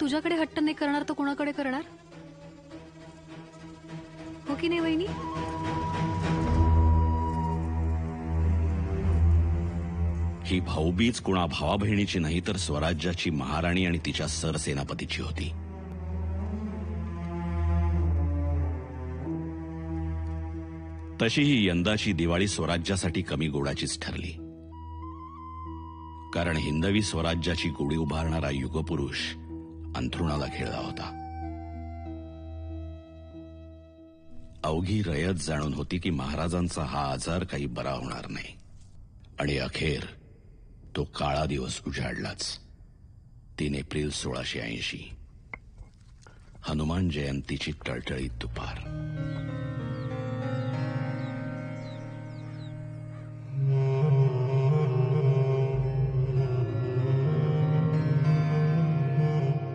तुझ्याकडे हट्ट नाही करणार तर कोणाकडे करणार? हो की नाही वहिनी? ही भाऊबीज कुणा भावा बहिणीची नाही तर स्वराज्याची महाराणी आणि तिच्या सरसेनापतीची होती. तशीही यंदाची दिवाळी स्वराज्यासाठी कमी गोडाचीच ठरली. कारण हिंदवी स्वराज्याची गोडी उभारणारा युगपुरुष अंथरुणाला खेळला होता. अवघी रयत जाणून होती की महाराजांचा हा आजार काही बरा होणार नाही. आणि अखेर तो काळा दिवस उजाडलाच. 3 एप्रिल 1680, हनुमान जयंतीची टळटळीत दुपार.